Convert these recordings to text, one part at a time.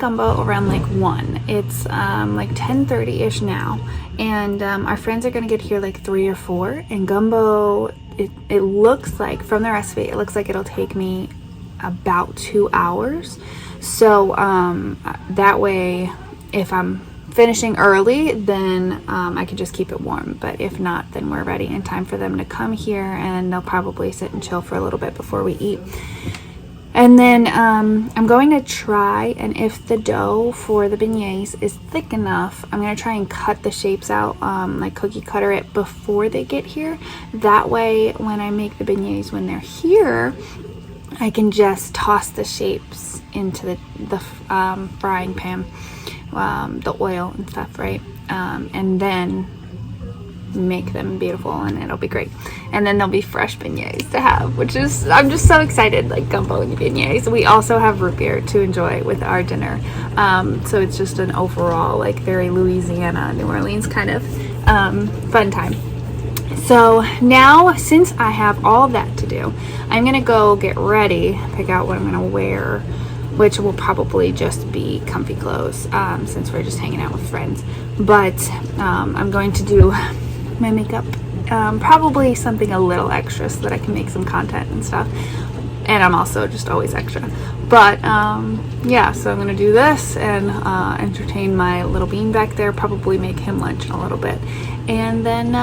gumbo around like 1. It's like 10:30-ish now, and our friends are gonna get here like 3 or 4. And gumbo, it looks like from the recipe, it looks like it'll take me about 2 hours. So that way, if I'm finishing early, then I can just keep it warm. But if not, then we're ready in time for them to come here, and they'll probably sit and chill for a little bit before we eat. And then I'm going to try, and if the dough for the beignets is thick enough, I'm going to try and cut the shapes out, like cookie cutter it before they get here. That way, when I make the beignets when they're here, I can just toss the shapes into the frying pan, the oil and stuff, right? And then make them beautiful, and it'll be great. And then there'll be fresh beignets to have, which is, I'm just so excited, like gumbo and beignets. We also have root beer to enjoy with our dinner. So it's just an overall like very Louisiana, New Orleans kind of fun time. So now, since I have all of that to do, I'm gonna go get ready, pick out what I'm gonna wear, which will probably just be comfy clothes, since we're just hanging out with friends. But I'm going to do my makeup, probably something a little extra so that I can make some content and stuff. And I'm also just always extra. But yeah, so I'm gonna do this and entertain my little bean back there, probably make him lunch in a little bit. And then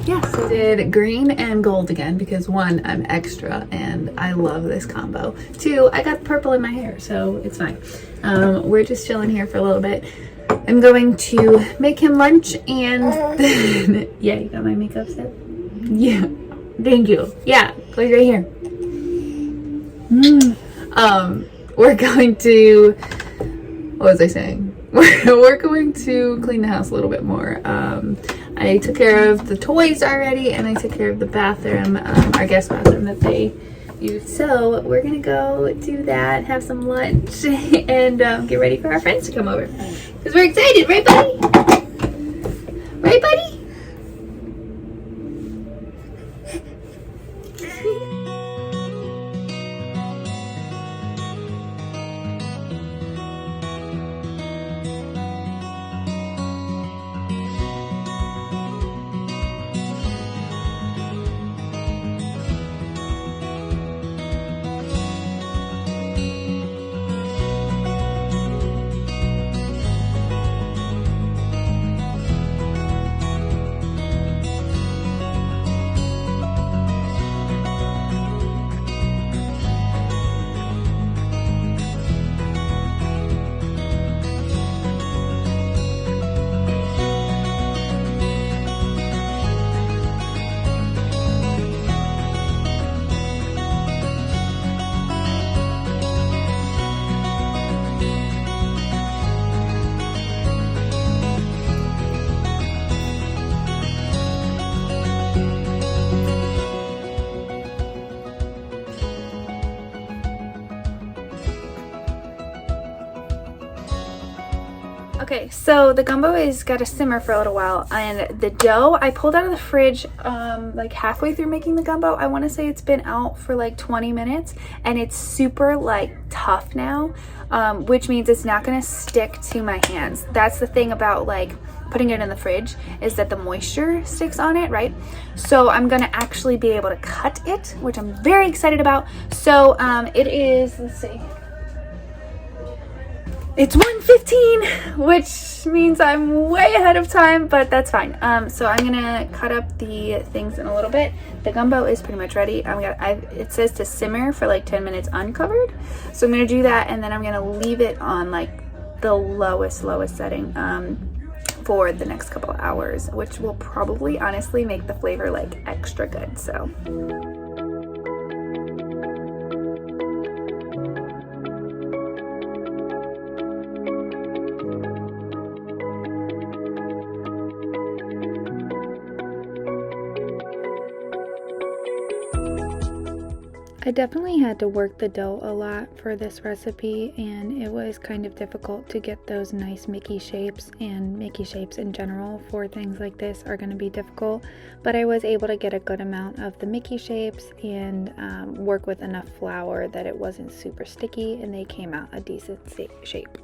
yeah, so I did green and gold again because 1, I'm extra and I love this combo. 2, I got purple in my hair, so it's fine. We're just chilling here for a little bit. I'm going to make him lunch, and then, yeah, you got my makeup set? Yeah, thank you. Yeah, goes right here. We're going to, what was I saying? We're going to clean the house a little bit more. I took care of the toys already, and I took care of the bathroom, our guest bathroom that they use. So we're gonna go do that, have some lunch, and get ready for our friends to come over. Because we're excited, right, buddy? Right, buddy? Okay, so the gumbo is got to simmer for a little while, and the dough I pulled out of the fridge like halfway through making the gumbo. I want to say it's been out for like 20 minutes, and it's super like tough now, which means it's not going to stick to my hands. That's the thing about like putting it in the fridge, is that the moisture sticks on it, right? So I'm gonna actually be able to cut it, which I'm very excited about. So it is, let's see, it's 1:15, which means I'm way ahead of time, but that's fine. So I'm gonna cut up the things in a little bit. The gumbo is pretty much ready. It says to simmer for like 10 minutes uncovered. So I'm gonna do that, and then I'm gonna leave it on like the lowest setting for the next couple of hours, which will probably honestly make the flavor like extra good. So I definitely had to work the dough a lot for this recipe, and it was kind of difficult to get those nice Mickey shapes, and Mickey shapes in general for things like this are going to be difficult, but I was able to get a good amount of the Mickey shapes and work with enough flour that it wasn't super sticky, and they came out a decent shape.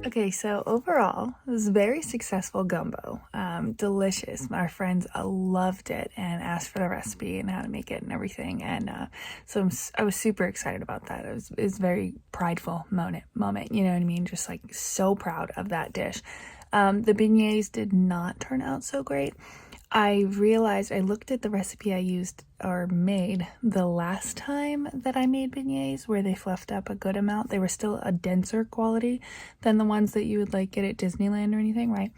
Okay, so overall, it was a very successful gumbo. Delicious. Our friends loved it and asked for the recipe and how to make it and everything. And so I was super excited about that. It was a very prideful moment, you know what I mean? Just like so proud of that dish. The beignets did not turn out so great. I realized I looked at the recipe I used or made the last time that I made beignets, where they fluffed up a good amount. They were still a denser quality than the ones that you would like get at Disneyland or anything, right?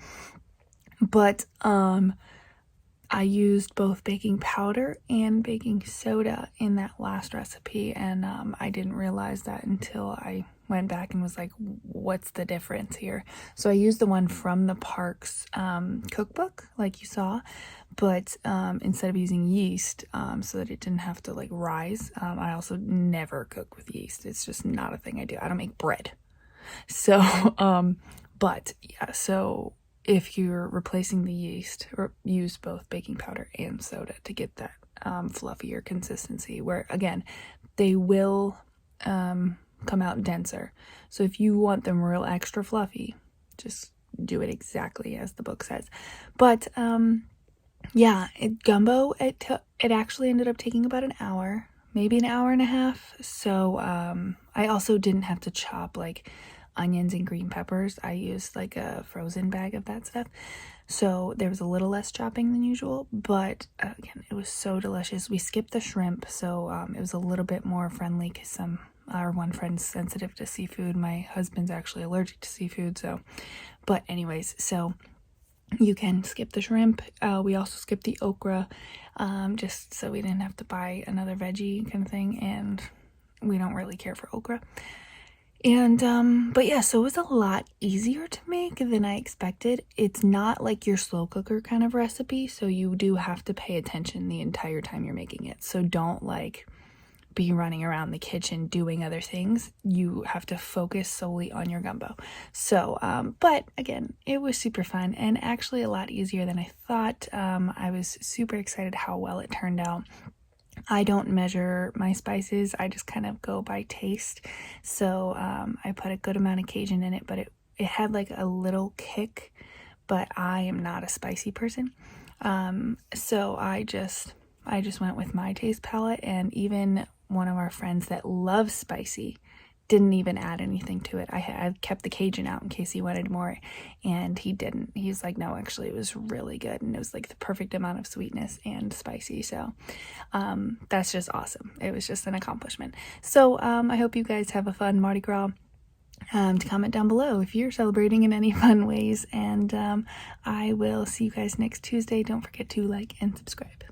But I used both baking powder and baking soda in that last recipe, and I didn't realize that until I went back and was like, what's the difference here? So I used the one from the park's cookbook, like you saw, but instead of using yeast, so that it didn't have to like rise. I also never cook with yeast. It's just not a thing I do. I don't make bread. So, but yeah, so if you're replacing the yeast, or use both baking powder and soda to get that fluffier consistency, where again, they will come out denser. So if you want them real extra fluffy, just do it exactly as the book says. But yeah, gumbo, it actually ended up taking about an hour, maybe an hour and a half. So I also didn't have to chop like onions and green peppers. I used like a frozen bag of that stuff, so there was a little less chopping than usual, but again, it was so delicious. We skipped the shrimp, so it was a little bit more friendly because our one friend's sensitive to seafood. My husband's actually allergic to seafood, so but anyways, so you can skip the shrimp. We also skipped the okra, just so we didn't have to buy another veggie kind of thing, and we don't really care for okra. And but yeah, so it was a lot easier to make than I expected. It's not like your slow cooker kind of recipe, so you do have to pay attention the entire time you're making it. So don't like be running around the kitchen doing other things. You have to focus solely on your gumbo. So but again, it was super fun and actually a lot easier than I thought. I was super excited how well it turned out. I don't measure my spices. I just kind of go by taste. So I put a good amount of Cajun in it, but it had like a little kick, but I am not a spicy person. So I just went with my taste palette, and even one of our friends that loves spicy didn't even add anything to it. I kept the Cajun out in case he wanted more, and he didn't. He's like, no, actually it was really good, and it was like the perfect amount of sweetness and spicy. So that's just awesome. It was just an accomplishment. So I hope you guys have a fun Mardi Gras. To comment down below if you're celebrating in any fun ways, and I will see you guys next Tuesday. Don't forget to like and subscribe.